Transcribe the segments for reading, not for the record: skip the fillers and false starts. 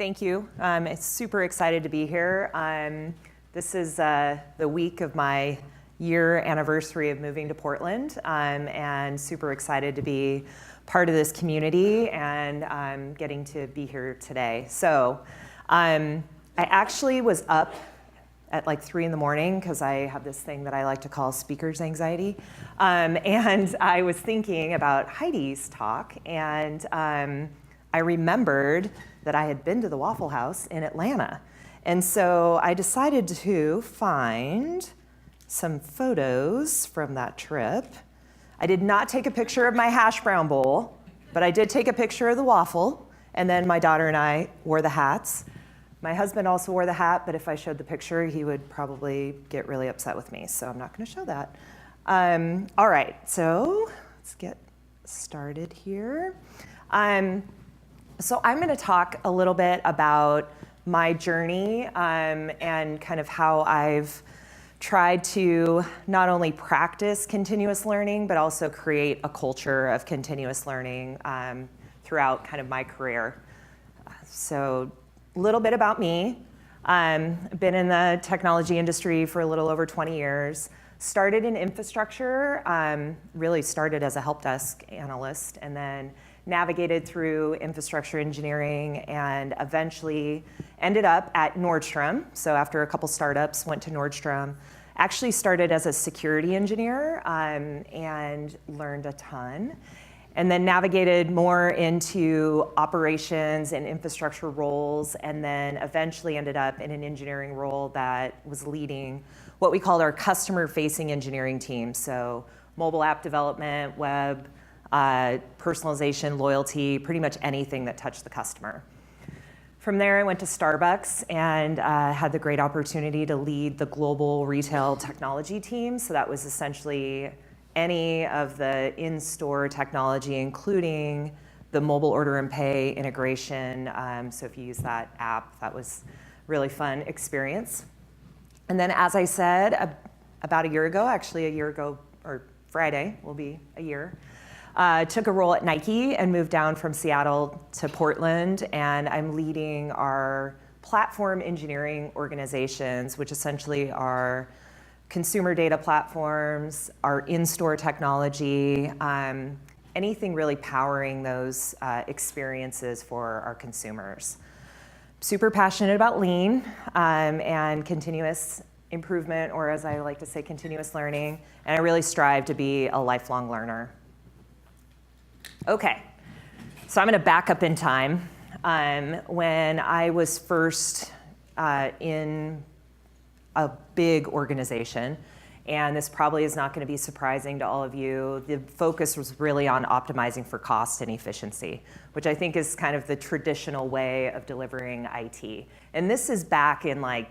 Thank you. I'm super excited to be here. This is the week of my year anniversary of moving to Portland, and super excited to be part of this community and getting to be here today. So I actually was up at like 3 in the morning because I have this thing that I like to call speaker's anxiety. And I was thinking about Heidi's talk, and I remembered that I had been to the Waffle House in Atlanta. And so I decided to find some photos from that trip. I did not take a picture of my hash brown bowl, but I did take a picture of the waffle, and then my daughter and I wore the hats. My husband also wore the hat, but if I showed the picture, he would probably get really upset with me, so I'm not gonna show that. All right, so let's get started here. So I'm gonna talk a little bit about my journey and kind of how I've tried to not only practice continuous learning, but also create a culture of continuous learning throughout kind of my career. So a little bit about me. I've been in the technology industry for a little over 20 years. Started in infrastructure, really started as a help desk analyst, and then navigated through infrastructure engineering and eventually ended up at Nordstrom. So after a couple startups, went to Nordstrom. Actually started as a security engineer and learned a ton. And then navigated more into operations and infrastructure roles, and then eventually ended up in an engineering role that was leading what we called our customer-facing engineering team. So mobile app development, web, personalization, loyalty, pretty much anything that touched the customer. From there, I went to Starbucks and had the great opportunity to lead the global retail technology team. So that was essentially any of the in-store technology, including the mobile order and pay integration. So if you use that app, that was really fun experience. And then, as I said, about a year ago, or Friday will be a year, took a role at Nike and moved down from Seattle to Portland, and I'm leading our platform engineering organizations, which essentially are consumer data platforms, our in-store technology, anything really powering those experiences for our consumers. Super passionate about lean and continuous improvement, or as I like to say, continuous learning, and I really strive to be a lifelong learner. Okay, so I'm gonna back up in time. When I was first in a big organization, and this probably is not gonna be surprising to all of you, the focus was really on optimizing for cost and efficiency, which I think is kind of the traditional way of delivering IT. And this is back in like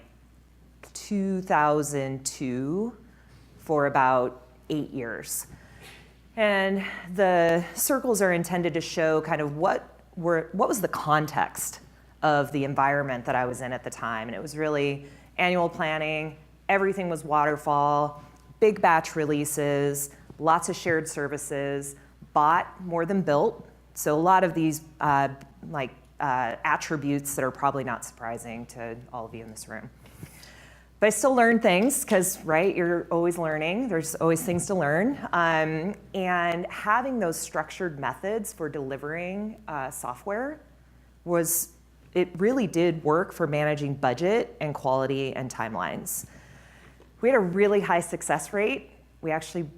2002 for about 8 years. And the circles are intended to show kind of what was the context of the environment that I was in at the time. And it was really annual planning, everything was waterfall, big batch releases, lots of shared services, bought more than built. So a lot of these attributes that are probably not surprising to all of you in this room. But I still learn things because, right, you're always learning. There's always things to learn. And having those structured methods for delivering software it really did work for managing budget and quality and timelines. We had a really high success rate. We actually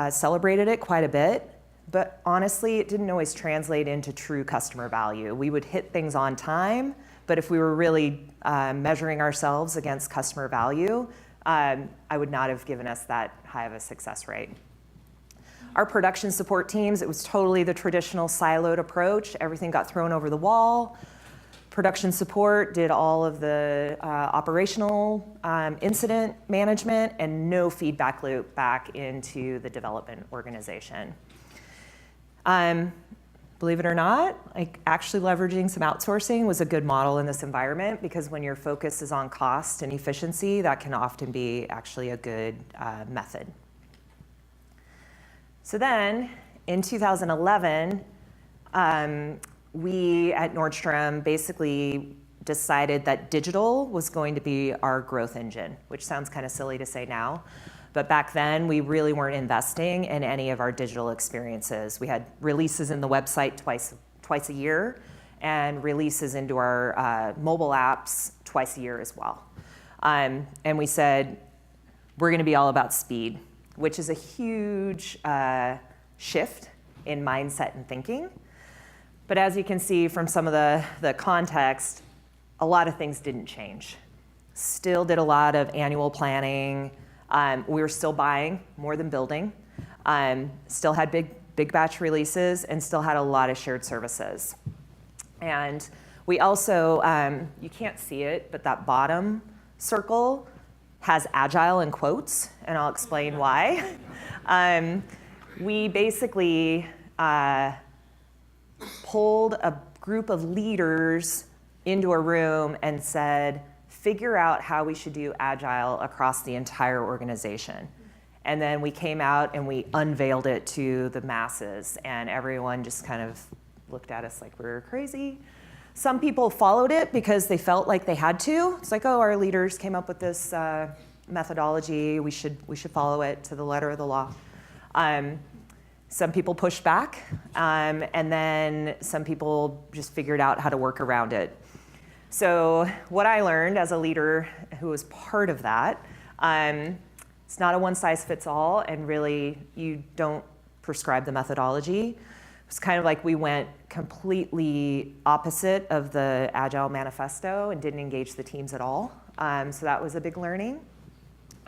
celebrated it quite a bit, but honestly, it didn't always translate into true customer value. We would hit things on time, but if we were really measuring ourselves against customer value, I would not have given us that high of a success rate. Our production support teams, it was totally the traditional siloed approach. Everything got thrown over the wall. Production support did all of the operational incident management and no feedback loop back into the development organization. Believe it or not, like actually leveraging some outsourcing was a good model in this environment because when your focus is on cost and efficiency, that can often be actually a good method. So then in 2011, we at Nordstrom basically decided that digital was going to be our growth engine, which sounds kind of silly to say now. But back then, we really weren't investing in any of our digital experiences. We had releases in the website twice a year, and releases into our mobile apps twice a year as well. And we said, we're going to be all about speed, which is a huge shift in mindset and thinking. But as you can see from some of the context, a lot of things didn't change. Still did a lot of annual planning. We were still buying more than building. Still had big batch releases, and still had a lot of shared services. And we also, you can't see it, but that bottom circle has agile in quotes, and I'll explain why. We basically pulled a group of leaders into a room and said, figure out how we should do agile across the entire organization. And then we came out and we unveiled it to the masses, and everyone just kind of looked at us like we were crazy. Some people followed it because they felt like they had to. It's like, oh, our leaders came up with this methodology. We should follow it to the letter of the law. Some people pushed back, and then some people just figured out how to work around it. So what I learned as a leader who was part of that, it's not a one-size-fits-all, and really you don't prescribe the methodology. It's kind of like we went completely opposite of the Agile Manifesto and didn't engage the teams at all. So that was a big learning.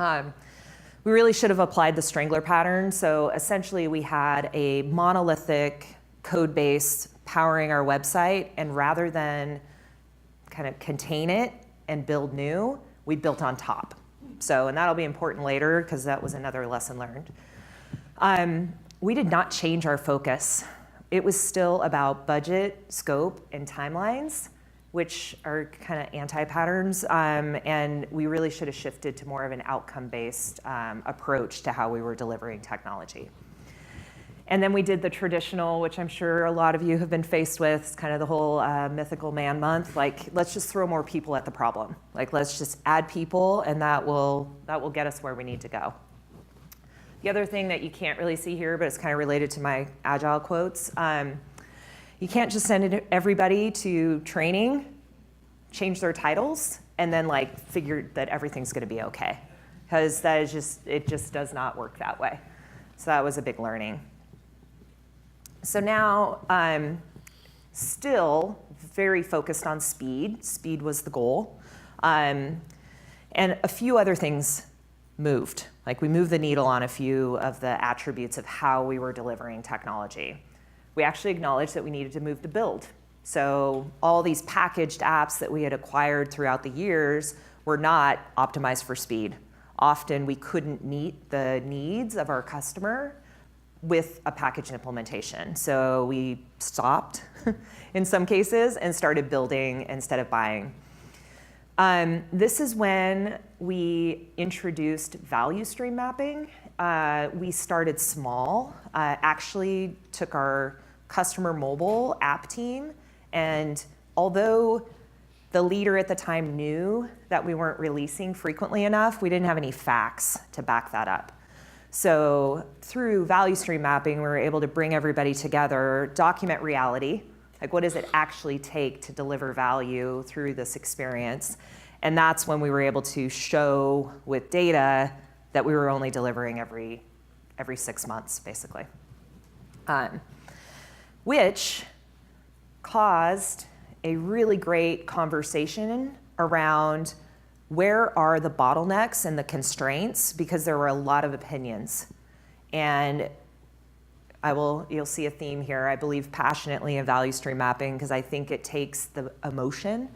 We really should have applied the strangler pattern. So essentially we had a monolithic code base powering our website, and rather than kind of contain it and build new, we built on top. So, and that'll be important later because that was another lesson learned. We did not change our focus. It was still about budget, scope, and timelines, which are kind of anti-patterns, and we really should have shifted to more of an outcome-based approach to how we were delivering technology. And then we did the traditional, which I'm sure a lot of you have been faced with, it's kind of the whole mythical man month. Like, let's just throw more people at the problem. Like, let's just add people, and that will get us where we need to go. The other thing that you can't really see here, but it's kind of related to my agile quotes, you can't just send everybody to training, change their titles, and then like figure that everything's going to be okay, because that is it just does not work that way. So that was a big learning. So now I'm still very focused on speed. Speed was the goal. And a few other things moved. Like we moved the needle on a few of the attributes of how we were delivering technology. We actually acknowledged that we needed to move to build. So all these packaged apps that we had acquired throughout the years were not optimized for speed. Often we couldn't meet the needs of our customer with a packaged implementation. So we stopped in some cases and started building instead of buying. This is when we introduced value stream mapping. We started small, actually took our customer mobile app team, and although the leader at the time knew that we weren't releasing frequently enough, we didn't have any facts to back that up. So through value stream mapping, we were able to bring everybody together, document reality, like what does it actually take to deliver value through this experience? And that's when we were able to show with data that we were only delivering every 6 months, basically. Which caused a really great conversation around where are the bottlenecks and the constraints, because there were a lot of opinions. And you'll see a theme here. I believe passionately in value stream mapping because I think it takes the emotion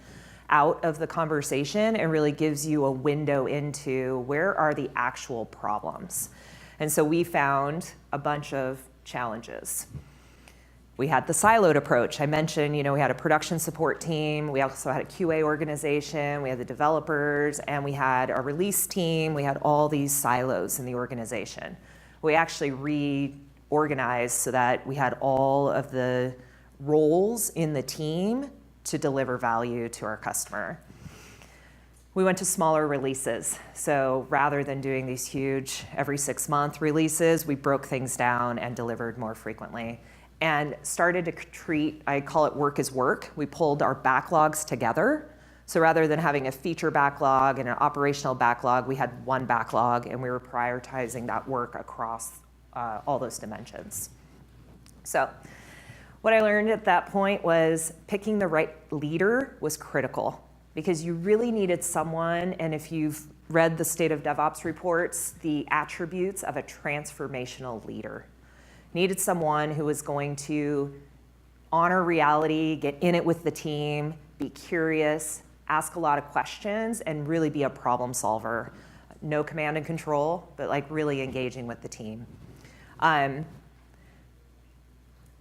out of the conversation and really gives you a window into where are the actual problems. And so we found a bunch of challenges. We had the siloed approach. I mentioned, we had a production support team. We also had a QA organization. We had the developers, and we had a release team. We had all these silos in the organization. We actually reorganized so that we had all of the roles in the team to deliver value to our customer. We went to smaller releases. So rather than doing these huge every 6-month releases, we broke things down and delivered more frequently. And started to treat, I call it work as work. We pulled our backlogs together. So rather than having a feature backlog and an operational backlog, we had one backlog, and we were prioritizing that work across all those dimensions. So what I learned at that point was picking the right leader was critical, because you really needed someone, and if you've read the State of DevOps reports, the attributes of a transformational leader. Needed someone who was going to honor reality, get in it with the team, be curious, ask a lot of questions, and really be a problem solver. No command and control, but like really engaging with the team.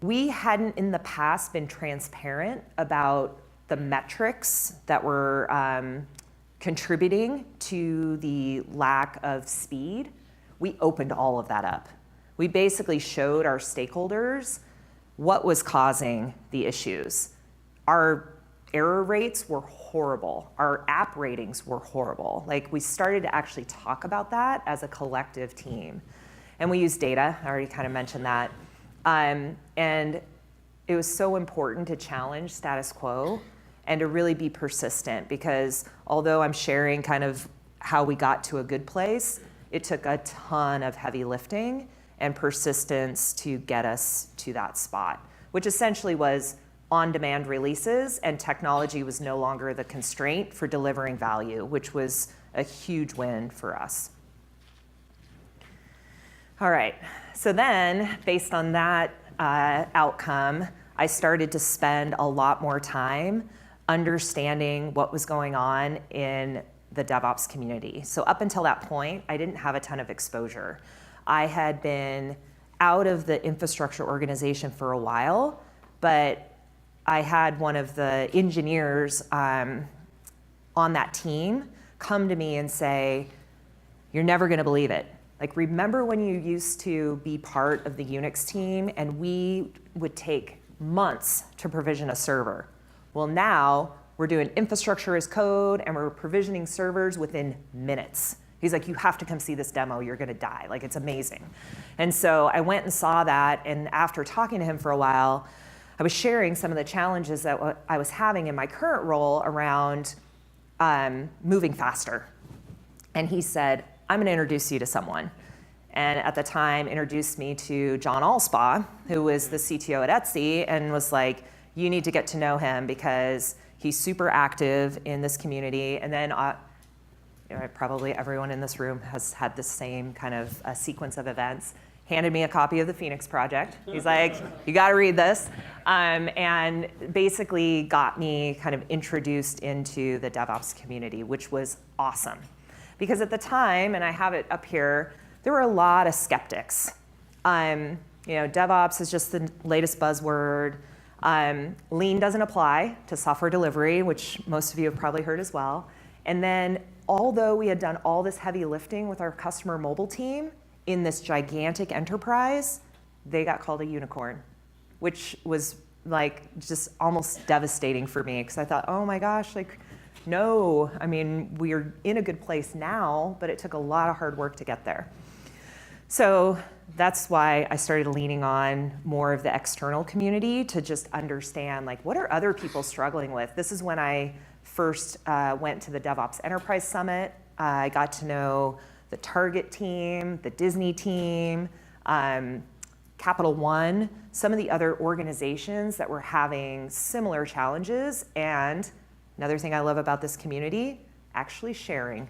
We hadn't in the past been transparent about the metrics that were contributing to the lack of speed. We opened all of that up. We basically showed our stakeholders what was causing the issues. Our error rates were horrible. Our app ratings were horrible. Like, we started to actually talk about that as a collective team. And we used data. I already kind of mentioned that. And it was so important to challenge status quo and to really be persistent, because although I'm sharing kind of how we got to a good place, it took a ton of heavy lifting and persistence to get us to that spot, which essentially was on-demand releases, and technology was no longer the constraint for delivering value, which was a huge win for us. All right, so then based on that outcome, I started to spend a lot more time understanding what was going on in the DevOps community. So up until that point, I didn't have a ton of exposure. I had been out of the infrastructure organization for a while, but I had one of the engineers on that team come to me and say, "You're never gonna believe it. Like, remember when you used to be part of the Unix team and we would take months to provision a server? Well, now we're doing infrastructure as code and we're provisioning servers within minutes." He's like, "You have to come see this demo, you're gonna die. Like, it's amazing." And so I went and saw that, and after talking to him for a while, I was sharing some of the challenges that I was having in my current role around moving faster. And he said, "I'm gonna introduce you to someone." And at the time, introduced me to John Allspaw, who was the CTO at Etsy, and was like, "You need to get to know him because he's super active in this community." And then probably everyone in this room has had the same kind of sequence of events. Handed me a copy of the Phoenix Project. He's like, "You gotta read this." And basically got me kind of introduced into the DevOps community, which was awesome. Because at the time, and I have it up here, there were a lot of skeptics. DevOps is just the latest buzzword. Lean doesn't apply to software delivery, which most of you have probably heard as well. And then, although we had done all this heavy lifting with our customer mobile team in this gigantic enterprise, they got called a unicorn, which was like just almost devastating for me, because I thought, oh my gosh, like, no, I mean, we're in a good place now, but it took a lot of hard work to get there. So that's why I started leaning on more of the external community to just understand, like, what are other people struggling with? This is when I first went to the DevOps Enterprise Summit. I got to know the Target team, the Disney team, Capital One, some of the other organizations that were having similar challenges. And another thing I love about this community, actually sharing.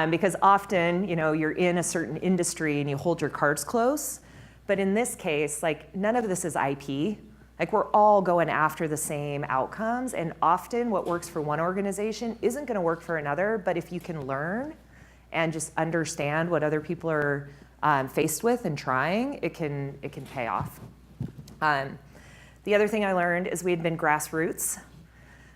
Because often, you're in a certain industry and you hold your cards close. But in this case, like, none of this is IP. Like, we're all going after the same outcomes. And often what works for one organization isn't going to work for another. But if you can learn and just understand what other people are faced with and trying, it can pay off. The other thing I learned is we had been grassroots,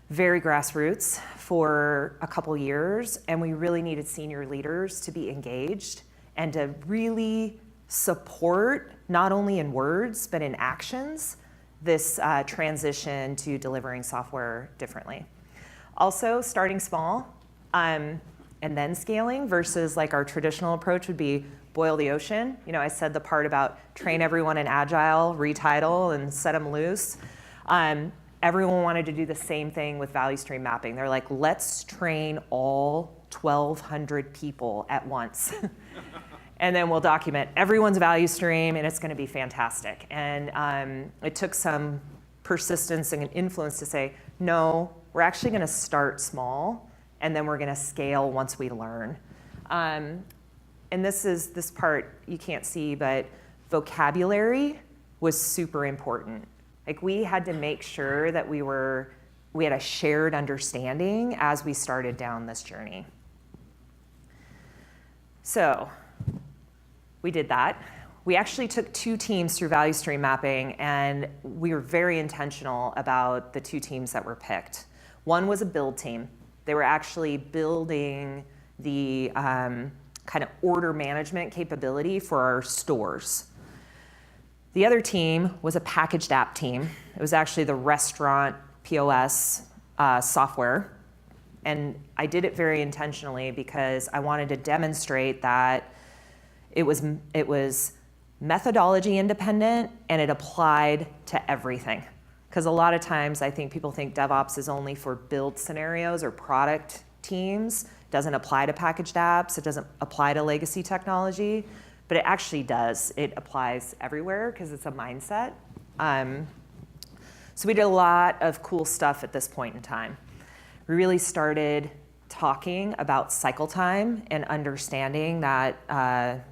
very grassroots, for a couple years, and we really needed senior leaders to be engaged and to really support, not only in words, but in actions, this transition to delivering software differently. Also, starting small and then scaling versus like our traditional approach would be boil the ocean. You know, I said the part about train everyone in Agile, retitle, and set them loose. Everyone wanted to do the same thing with value stream mapping. They're like, let's train all 1,200 people at once. And then we'll document everyone's value stream, and it's going to be fantastic. And it took some persistence and influence to say, no, we're actually going to start small, and then we're going to scale once we learn. And this part you can't see, but vocabulary was super important. Like, we had to make sure that we had a shared understanding as we started down this journey. So we did that. We actually took 2 teams through value stream mapping, and we were very intentional about the 2 teams that were picked. One was a build team. They were actually building the kind of order management capability for our stores. The other team was a packaged app team. It was actually the restaurant POS software. And I did it very intentionally because I wanted to demonstrate that it was methodology independent and it applied to everything. Because a lot of times I think people think DevOps is only for build scenarios or product teams. It doesn't apply to packaged apps. It doesn't apply to legacy technology. But it actually does. It applies everywhere because it's a mindset. So we did a lot of cool stuff at this point in time. We really started talking about cycle time and understanding that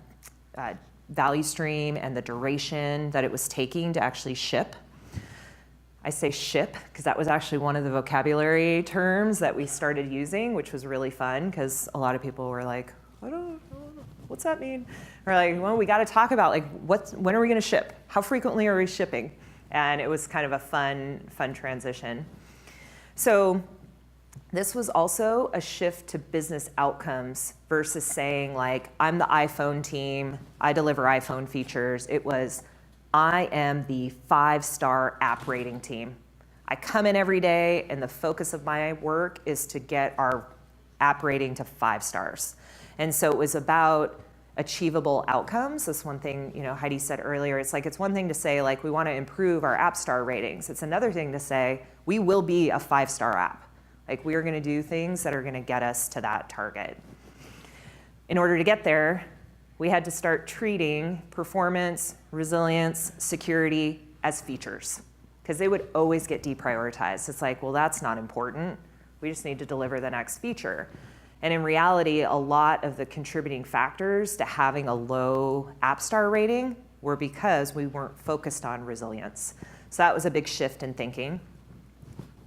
value stream and the duration that it was taking to actually ship. I say ship because that was actually one of the vocabulary terms that we started using, which was really fun because a lot of people were like, I don't know, what's that mean? We're like, well, we got to talk about like when are we going to ship? How frequently are we shipping? And it was kind of a fun transition. So this was also a shift to business outcomes versus saying like, I'm the iPhone team, I deliver iPhone features. It was, I am the 5-star app rating team. I come in every day and the focus of my work is to get our app rating to 5 stars. And so it was about achievable outcomes. That's one thing, Heidi said earlier. It's like, it's one thing to say like, we want to improve our app star ratings. It's another thing to say, we will be a 5-star app. Like, we are going to do things that are going to get us to that target. In order to get there, we had to start treating performance, resilience, security as features, because they would always get deprioritized. It's like, well, that's not important. We just need to deliver the next feature. And in reality, a lot of the contributing factors to having a low app star rating were because we weren't focused on resilience. So that was a big shift in thinking.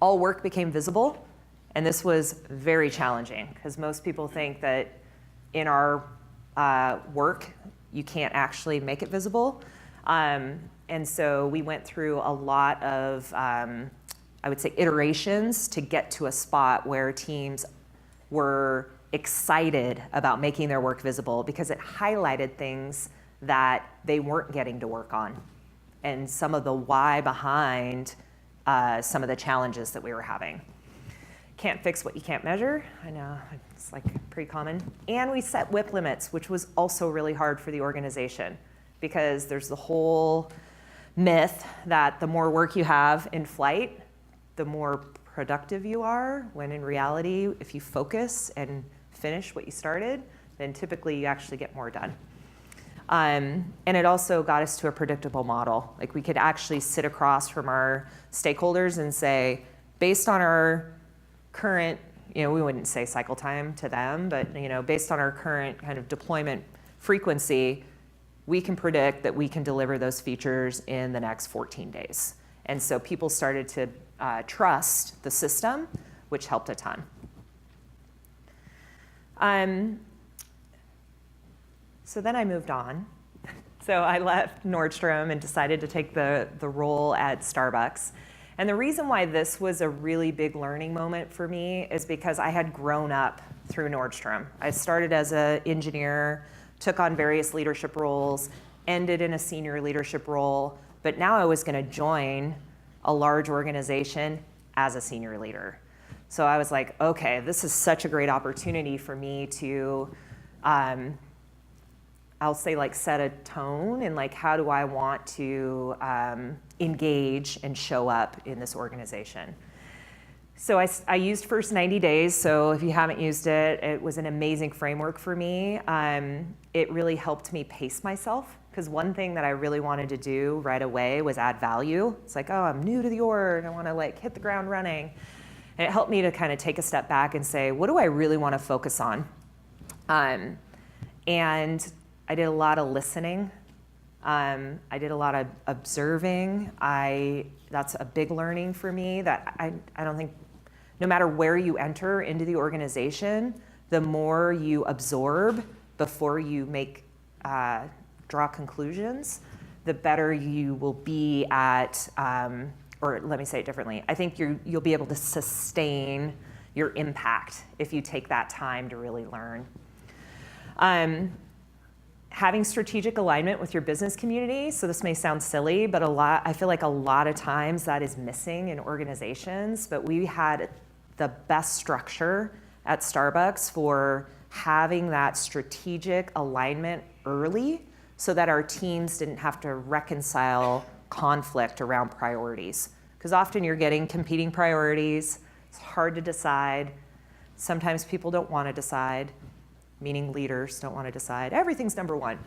All work became visible, and this was very challenging because most people think that in our work, you can't actually make it visible. And so we went through a lot of, I would say, iterations to get to a spot where teams were excited about making their work visible because it highlighted things that they weren't getting to work on and some of the why behind some of the challenges that we were having. Can't fix what you can't measure. I know, it's like pretty common. And we set WIP limits, which was also really hard for the organization because there's the whole myth that the more work you have in flight, the more productive you are, when in reality, if you focus and finish what you started, then typically you actually get more done. And it also got us to a predictable model. Like, we could actually sit across from our stakeholders and say, based on our current, we wouldn't say cycle time to them, but based on our current kind of deployment frequency, we can predict that we can deliver those features in the next 14 days. And so people started to trust the system, which helped a ton. So then I moved on. So I left Nordstrom and decided to take the role at Starbucks. And the reason why this was a really big learning moment for me is because I had grown up through Nordstrom. I started as an engineer, took on various leadership roles, ended in a senior leadership role, but now I was going to join a large organization as a senior leader. So I was like, okay, this is such a great opportunity for me to, I'll say like set a tone and like how do I want to engage and show up in this organization. So I used First 90 Days, so if you haven't used it, it was an amazing framework for me. It really helped me pace myself, because one thing that I really wanted to do right away was add value. It's like, oh, I'm new to the org, I want to like hit the ground running. And it helped me to kind of take a step back and say, what do I really want to focus on? And I did a lot of listening. I did a lot of observing. That's a big learning for me that I don't think, no matter where you enter into the organization, the more you absorb before you draw conclusions, the better you will be at, or let me say it differently. I think you'll be able to sustain your impact if you take that time to really learn. Having strategic alignment with your business community. So this may sound silly, but I feel like a lot of times that is missing in organizations, but we had the best structure at Starbucks for having that strategic alignment early so that our teams didn't have to reconcile conflict around priorities. Because often you're getting competing priorities, it's hard to decide. Sometimes people don't want to decide, meaning leaders don't want to decide. Everything's number one.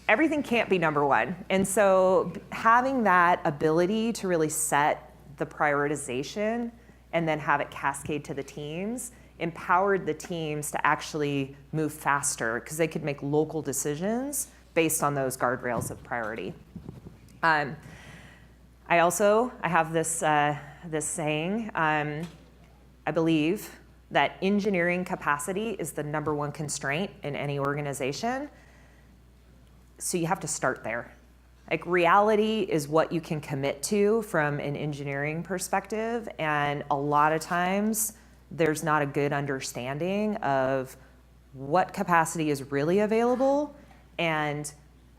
Everything can't be number one. And so having that ability to really set the prioritization and then have it cascade to the teams empowered the teams to actually move faster because they could make local decisions based on those guardrails of priority. I have this saying, I believe that engineering capacity is the number one constraint in any organization. So you have to start there. Like reality is what you can commit to from an engineering perspective. And a lot of times there's not a good understanding of what capacity is really available and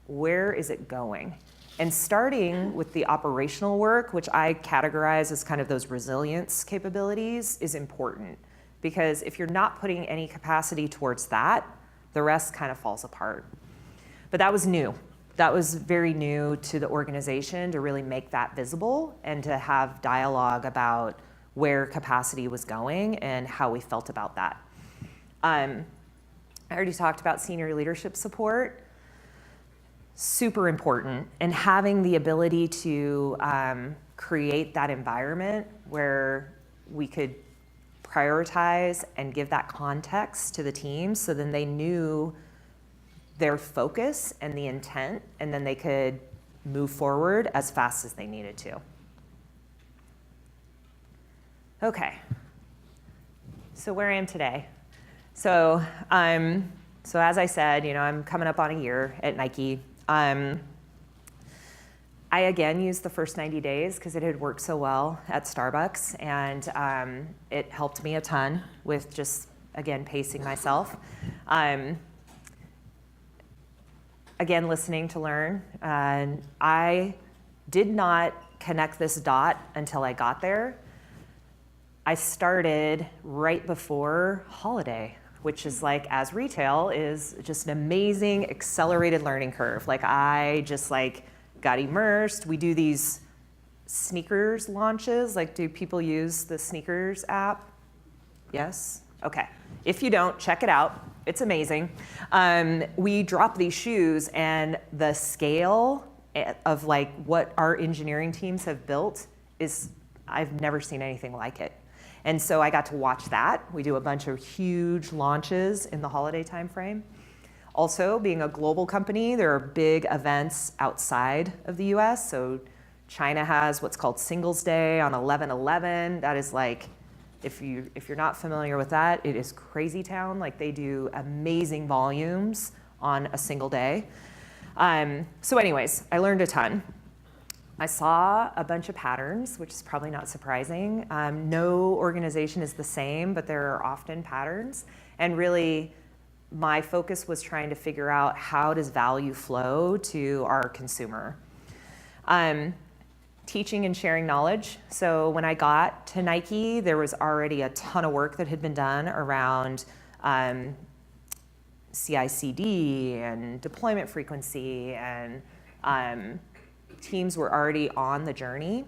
where is it going. And starting with the operational work, which I categorize as kind of those resilience capabilities, is important. Because if you're not putting any capacity towards that, the rest kind of falls apart. But that was new. That was very new to the organization to really make that visible and to have dialogue about where capacity was going and how we felt about that. I already talked about senior leadership support. Super important. And having the ability to create that environment where we could prioritize and give that context to the team so then they knew their focus and the intent, and then they could move forward as fast as they needed to. Okay, so where I am today. So as I said, I'm coming up on a year at Nike. I again used the first 90 days because it had worked so well at Starbucks, and it helped me a ton with just, again, pacing myself. Again, listening to learn. And I did not connect this dot until I got there. I started right before holiday, which is like, as retail, is just an amazing accelerated learning curve. Like I just got immersed. We do these sneakers launches. Like, do people use the sneakers app? Yes? Okay. If you don't, check it out. It's amazing. We drop these shoes, and the scale of what our engineering teams have built is, I've never seen anything like it. And so I got to watch that. We do a bunch of huge launches in the holiday timeframe. Also, being a global company, there are big events outside of the US. So China has what's called Singles Day on 11/11. That is like, if you're not familiar with that, it is crazy town. Like they do amazing volumes on a single day. So anyways, I learned a ton. I saw a bunch of patterns, which is probably not surprising. No organization is the same, but there are often patterns. And really, my focus was trying to figure out how does value flow to our consumer. teaching and sharing knowledge. So when I got to Nike, there was already a ton of work that had been done around CI/CD and deployment frequency, and teams were already on the journey.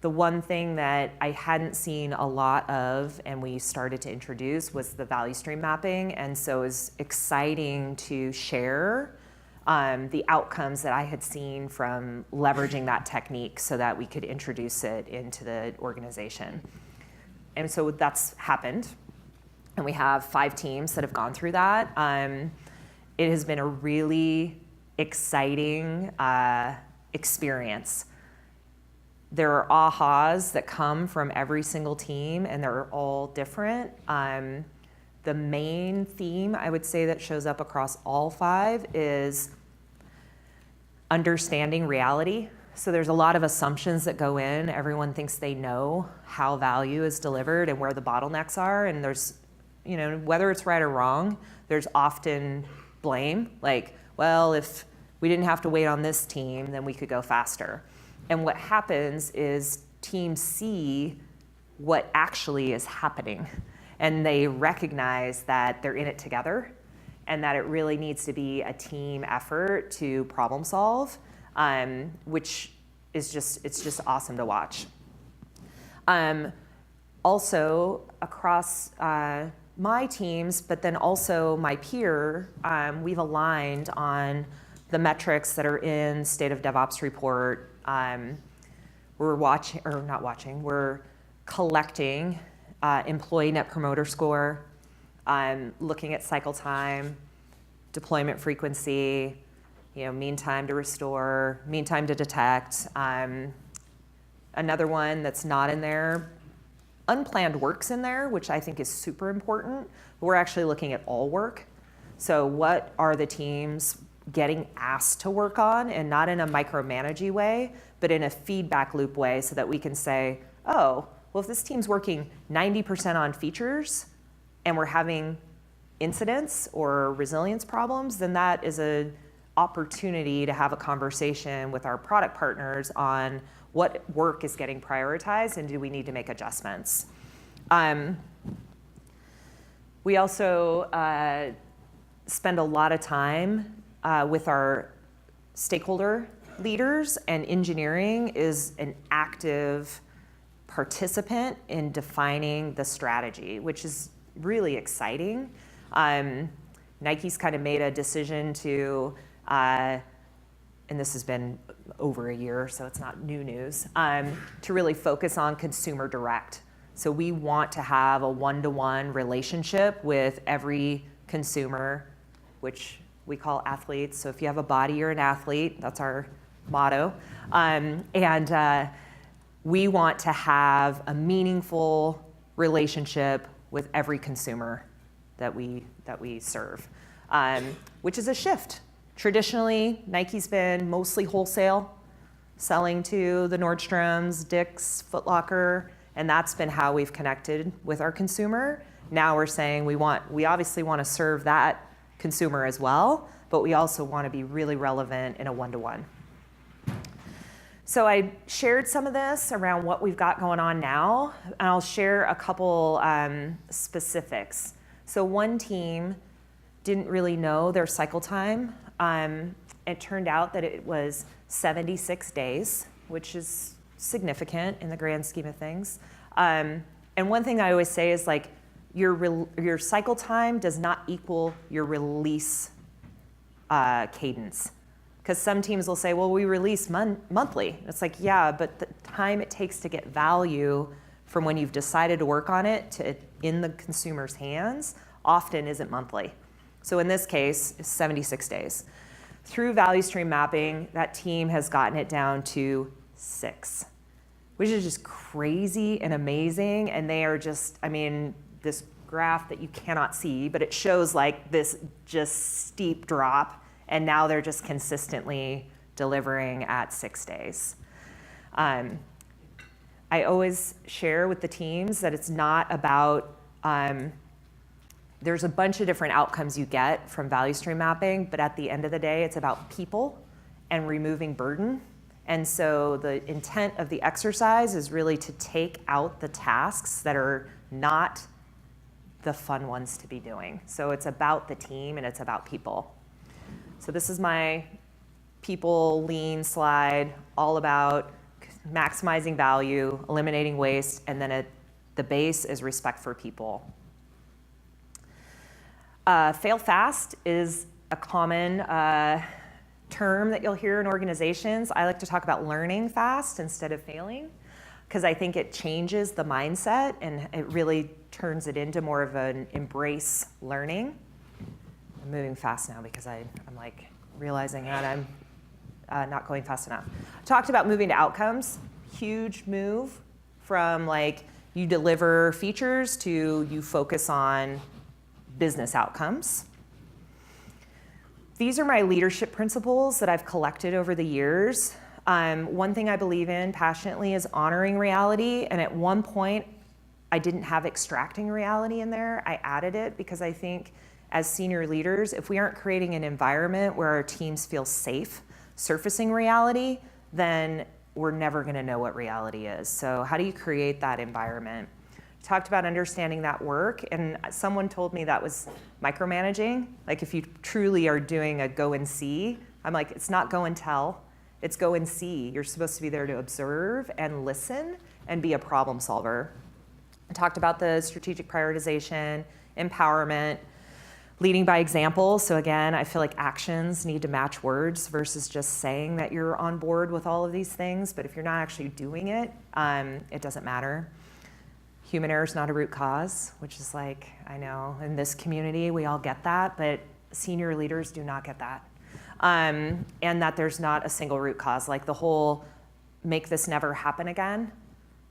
The one thing that I hadn't seen a lot of and we started to introduce was the value stream mapping, and so it was exciting to share the outcomes that I had seen from leveraging that technique so that we could introduce it into the organization. And so that's happened, and we have 5 teams that have gone through that. It has been a really exciting experience. There are ahas that come from every single team, and they're all different. The main theme I would say that shows up across all 5 is understanding reality. So there's a lot of assumptions that go in. Everyone thinks they know how value is delivered and where the bottlenecks are, and there's, whether it's right or wrong, there's often blame. Like, well, if we didn't have to wait on this team, then we could go faster. And what happens is teams see what actually is happening, and they recognize that they're in it together and that it really needs to be a team effort to problem solve, which is just awesome to watch. Also, across my teams, but then also my peer, we've aligned on the metrics that are in State of DevOps report. We're collecting employee net promoter score, looking at cycle time, deployment frequency, mean time to restore, mean time to detect. Another one that's not in there, unplanned work's in there, which I think is super important. But we're actually looking at all work. So what are the teams getting asked to work on, and not in a micromanagey way, but in a feedback loop way, so that we can say, oh, well, if this team's working 90% on features and we're having incidents or resilience problems, then that is an opportunity to have a conversation with our product partners on what work is getting prioritized and do we need to make adjustments. We also spend a lot of time with our stakeholder leaders, and engineering is an active participant in defining the strategy, which is really exciting. Nike's kind of made a decision to, and this has been over a year, so it's not new news, to really focus on consumer direct. So we want to have a one-to-one relationship with every consumer, which we call athletes. So if you have a body, you're an athlete. That's our motto. We want to have a meaningful relationship with every consumer that we serve, which is a shift. Traditionally, Nike's been mostly wholesale, selling to the Nordstroms, Dick's, Foot Locker, and that's been how we've connected with our consumer. Now we're saying we obviously want to serve that consumer as well, but we also want to be really relevant in a one-to-one. So I shared some of this around what we've got going on now, and I'll share a couple specifics. So one team didn't really know their cycle time. It turned out that it was 76 days, which is significant in the grand scheme of things. And one thing I always say is, like, your cycle time does not equal your release cadence. Because some teams will say, well, we release monthly. It's like, yeah, but the time it takes to get value from when you've decided to work on it to in the consumer's hands often isn't monthly. So in this case, it's 76 days. Through value stream mapping, that team has gotten it down to 6, which is just crazy and amazing. And they are just, this graph that you cannot see, but it shows like this just steep drop. And now they're just consistently delivering at 6 days. I always share with the teams that it's not about, there's a bunch of different outcomes you get from value stream mapping, but at the end of the day, it's about people and removing burden And so the intent of the exercise is really to take out the tasks that are not the fun ones to be doing. So it's about the team and it's about people. So this is my people lean slide, all about maximizing value, eliminating waste, and then the base is respect for people. Fail fast is a common term that you'll hear in organizations. I like to talk about learning fast instead of failing, because I think it changes the mindset and it really turns it into more of an embrace learning. I'm moving fast now because I'm like realizing that I'm not going fast enough. I talked about moving to outcomes. Huge move from like you deliver features to you focus on business outcomes. These are my leadership principles that I've collected over the years. One thing I believe in passionately is honoring reality, and at one point I didn't have extracting reality in there. I added it because I think as senior leaders, if we aren't creating an environment where our teams feel safe surfacing reality, then we're never going to know what reality is. So how do you create that environment? Talked about understanding that work, and someone told me that was micromanaging. Like if you truly are doing a go and see, I'm like, it's not go and tell, it's go and see. You're supposed to be there to observe and listen and be a problem solver. I talked about the strategic prioritization, empowerment, leading by example. So again, I feel like actions need to match words versus just saying that you're on board with all of these things. But if you're not actually doing it, it doesn't matter. Human error is not a root cause, which is like, I know in this community we all get that, but senior leaders do not get that. And that there's not a single root cause, like the whole make this never happen again.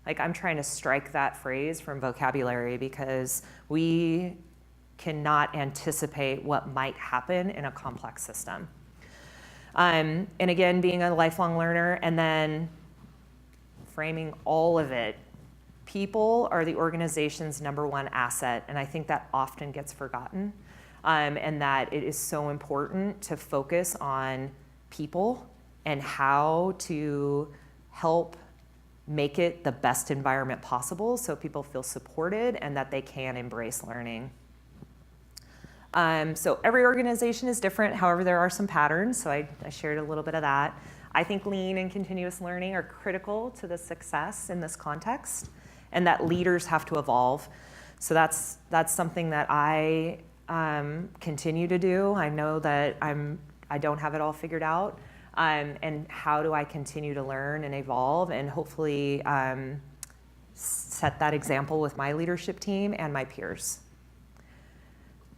Like I'm trying to strike that phrase from vocabulary because we cannot anticipate what might happen in a complex system. And again, being a lifelong learner and then framing all of it. People are the organization's #1 asset, and I think that often gets forgotten, and that it is so important to focus on people and how to help make it the best environment possible so people feel supported and that they can embrace learning. So every organization is different, however, there are some patterns, so I shared a little bit of that. I think lean and continuous learning are critical to the success in this context, and that leaders have to evolve. So that's something that I continue to do. I know that I don't have it all figured out, and how do I continue to learn and evolve and hopefully set that example with my leadership team and my peers.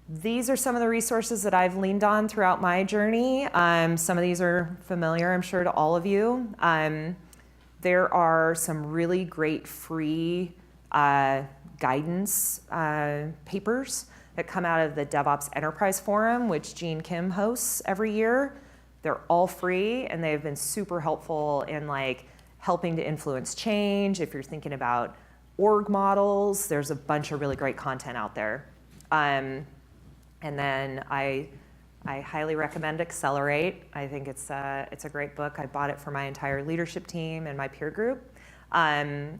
These are some of the resources that I've leaned on throughout my journey. Some of these are familiar, I'm sure, to all of you. There are some really great free guidance papers that come out of the DevOps Enterprise Forum, which Gene Kim hosts every year. They're all free, and they've been super helpful in like helping to influence change. If you're thinking about org models, there's a bunch of really great content out there. And then I highly recommend Accelerate. I think it's a great book. I bought it for my entire leadership team and my peer group. And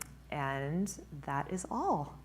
that is all.